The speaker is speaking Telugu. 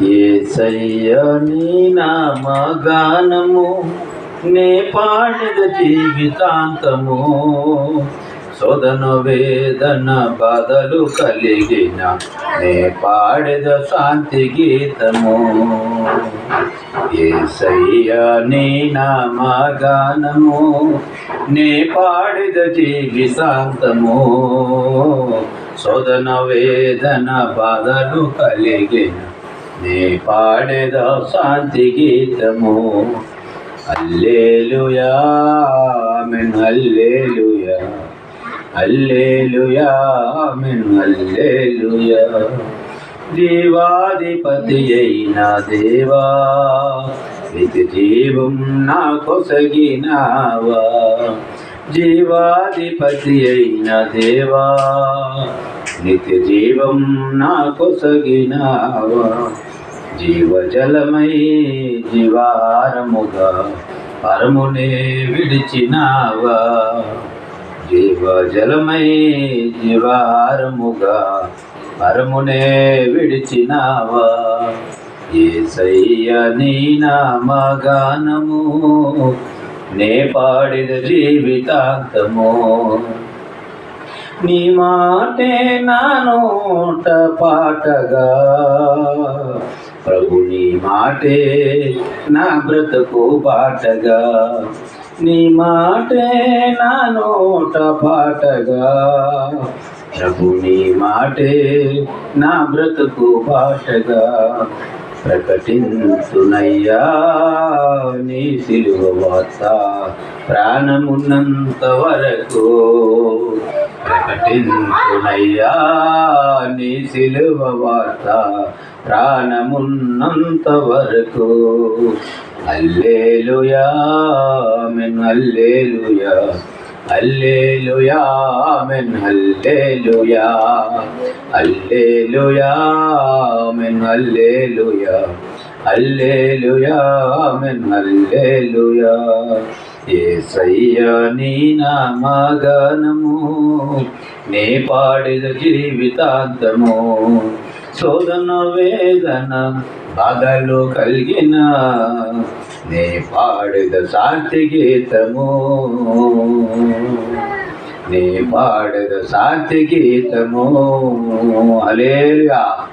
యేసయ్య నీ నామగానము నే పాడిద జీవితాంతము. శోధన వేదన బాధలు కలిగిన నే పాడిద శాంతి గీతము. యేసయ్య నీ నామగానము నే పాడిద జీవితాంతము. శోధన వేదన బాధలు కలిగిన నే పాడేద శాంతి గీతము. హల్లెలూయా ఆమేన్ హల్లెలూయా హల్లెలూయా ఆమేన్ హల్లెలూయా. జీవాధిపతి అయిన దేవా నిత్య జీవం నా కొసగినావా. జీవాధిపతి అయిన దేవా నిత్య జీవం నా కొసగినావా. జీవజలమై జీవారముగా పరమునే విడిచినావా. జీవజలమై జీవారముగా పరమునే విడిచినావా. యేసయ్య నీ నామగానము నే పాడిద జీవితాంతము. నీ మాటే నా నోట పాటగా ప్రభు, నీ మాటే నా బ్రతుకు బాటగా. నీ మాటే నా నోట పాటగా ప్రభు, నీ మాటే నా బ్రతుకు బాటగా. ప్రకటించునయ్యా నీ సిలువ వార్త ప్రాణమున్నంత వరకు. ప్రకటించునయ్యా నీ సిలువ వార్త ప్రాణమున్నంత వరకు. హల్లెలూయా ఆమేన్ హల్లెలూయా హల్లెలూయా ఆమేన్ హల్లెలూయా హల్లెలూయా ఆమేన్ హల్లెలూయా హల్లెలూయా ఆమేన్ హల్లెలూయా. యేసయ్య నీ నామగానము నే పాడిద జీవితాంతము. శోధన వేదన బాధలు కలిగిన నే పాడిద శాంతి గీతము. నే పాడిద శాంతి గీతము. హల్లెలూయా.